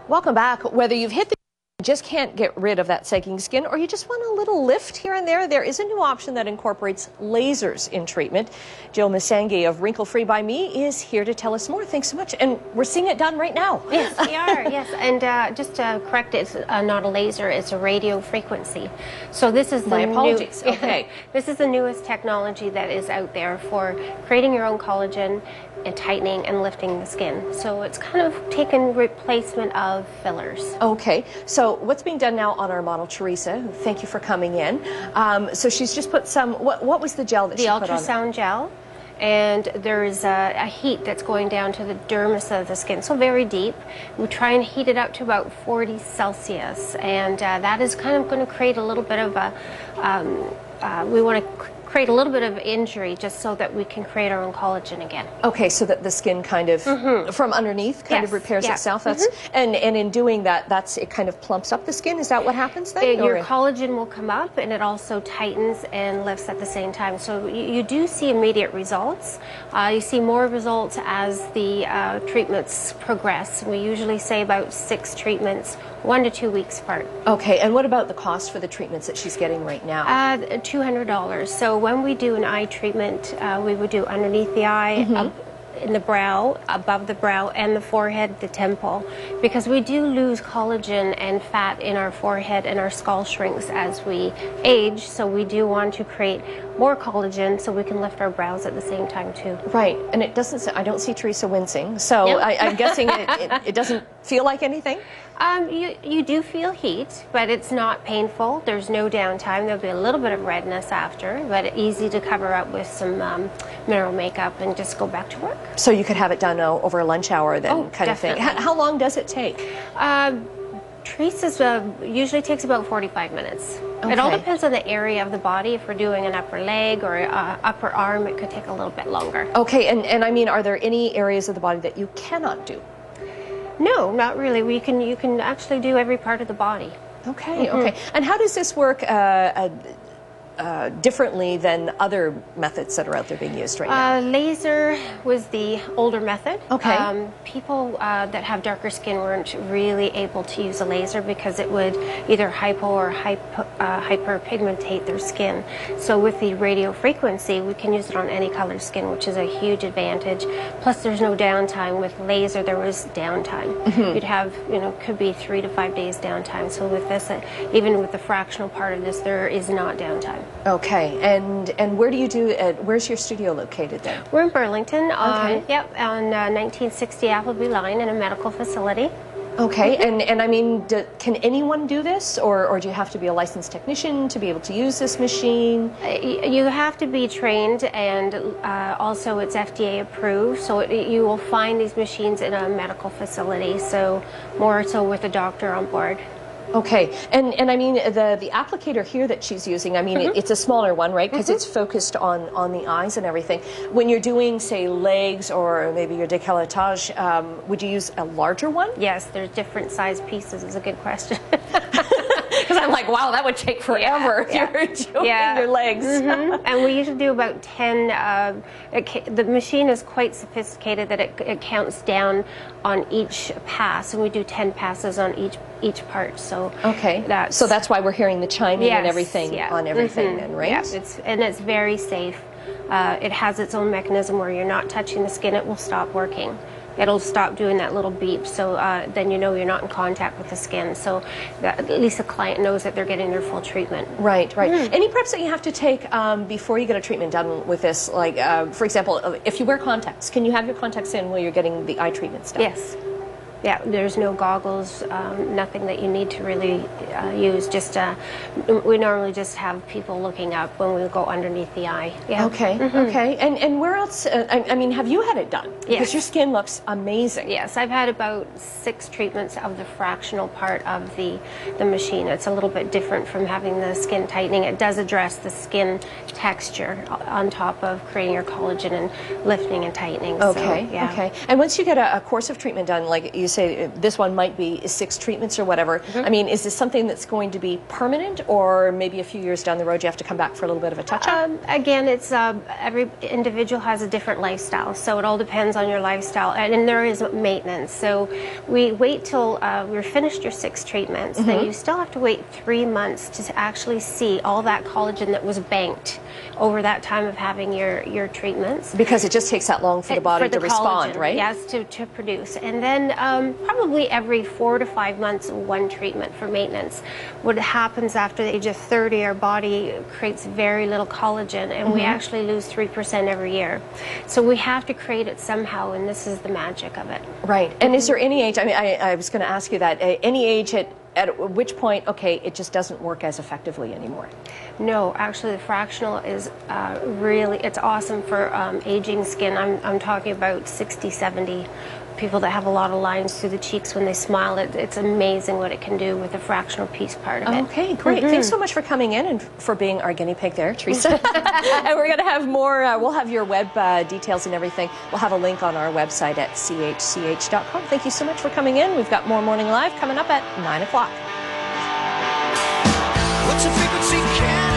Welcome back. Whether you've hit the just can't get rid of that sagging skin, or you just want a little lift here and there is a new option that incorporates lasers in treatment. Jill Misangi of Wrinkle Free by Me is here to tell us more. Thanks so much. And we're seeing it done right now. Yes, we are. Yes, and just to correct it, it's not a laser, it's a radio frequency. So this is My apologies. Okay. This is the newest technology that is out there for creating your own collagen and tightening and lifting the skin. So it's kind of taken replacement of fillers. Okay, so what's being done now on our model, Teresa? Thank you for coming in. So she's just put some, what was the gel that she put on? The ultrasound gel. And there's a heat that's going down to the dermis of the skin, so very deep. We try and heat it up to about 40 Celsius, and that is kind of going to create a little bit of a, we want to create a little bit of injury just so that we can create our own collagen again. Okay, so that the skin kind of, from underneath, kind of repairs itself. That's, and in doing that, it kind of plumps up the skin. Is that what happens then? Your collagen will come up, and it also tightens and lifts at the same time. So you do see immediate results. You see more results as the treatments progress. We usually say about 6 treatments, 1 to 2 weeks apart. Okay, and what about the cost for the treatments that she's getting right now? $200. So when we do an eye treatment, we would do underneath the eye, up in the brow, above the brow, and the forehead, the temple, because we do lose collagen and fat in our forehead, and our skull shrinks as we age. So we do want to create more collagen so we can lift our brows at the same time too. Right, and it doesn't. I don't see Teresa wincing, so I'm guessing it doesn't feel like anything. You do feel heat, but it's not painful. There's no downtime. There'll be a little bit of redness after, but easy to cover up with some mineral makeup and just go back to work. So you could have it done over a lunch hour then, kind definitely. of thing. How long does it take? Teresa's usually takes about 45 minutes. Okay. It all depends on the area of the body. If we're doing an upper leg or upper arm, it could take a little bit longer. Okay, and I mean, are there any areas of the body that you cannot do? No, not really. You can actually do every part of the body. Okay, okay. And how does this work differently than other methods that are out there being used right now? Laser was the older method. Okay. People that have darker skin weren't really able to use a laser because it would either hypo or hyperpigmentate their skin. So with the radio frequency, we can use it on any color skin, which is a huge advantage. Plus, there's no downtime. With laser, there was downtime. You'd have, could be 3 to 5 days downtime. So with this, even with the fractional part of this, there is not downtime. Okay, and where do you do it? Where's your studio located then? We're in Burlington. Okay. Yep, on 1960 Appleby line in a medical facility. Okay, and I mean, can anyone do this, or do you have to be a licensed technician to be able to use this machine? You have to be trained, and also it's FDA approved, so you will find these machines in a medical facility, so more so with a doctor on board. Okay, and I mean, the applicator here that she's using, I mean, it's a smaller one, right? Because it's focused on the eyes and everything. When you're doing, say, legs or maybe your décolletage, would you use a larger one? Yes, there's different size pieces. Is a good question. Because I'm like, wow, that would take forever if you're doing your legs. And we usually do about 10. The machine is quite sophisticated that it counts down on each pass, and we do 10 passes on each part. So so that's why we're hearing the chiming and everything on everything, then, right? Yeah, it's very safe. It has its own mechanism where you're not touching the skin; it will stop working. It'll stop doing that little beep, so then you know you're not in contact with the skin. So at least the client knows that they're getting their full treatment. Right, right. Any preps that you have to take before you get a treatment done with this? Like, for example, if you wear contacts, can you have your contacts in while you're getting the eye treatments done? Yes. Yeah, there's no goggles, nothing that you need to really use. Just we normally just have people looking up when we go underneath the eye. Yeah. Okay, okay. And where else? I mean, have you had it done? Yes. Because your skin looks amazing. Yes, I've had about 6 treatments of the fractional part of the machine. It's a little bit different from having the skin tightening. It does address the skin texture on top of creating your collagen and lifting and tightening. Okay, so, yeah. okay. And once you get a course of treatment done, like you say this one might be 6 treatments or whatever. I mean, is this something that's going to be permanent, or maybe a few years down the road you have to come back for a little bit of a touch-up? Again, it's every individual has a different lifestyle, so it all depends on your lifestyle, and there is maintenance. So we wait till you're finished your 6 treatments, then you still have to wait 3 months to actually see all that collagen that was banked over that time of having your treatments. Because it just takes that long for the body to respond, right? Yes, to produce. And then probably every 4 to 5 months, 1 treatment for maintenance. What happens after the age of 30, our body creates very little collagen, and we actually lose 3% every year. So we have to create it somehow, and this is the magic of it. Right. And is there any age, I mean, I was going to ask you that, any age at which point, okay, it just doesn't work as effectively anymore? No, actually the fractional is really, it's awesome for aging skin. I'm talking about 60, 70 people that have a lot of lines through the cheeks when they smile. It's amazing what it can do with the fractional piece part of it. Okay, great. Thanks so much for coming in and for being our guinea pig there, Teresa. And we're going to have more, we'll have your web details and everything. We'll have a link on our website at chch.com. Thank you so much for coming in. We've got more Morning Live coming up at 9 o'clock. What's a frequency can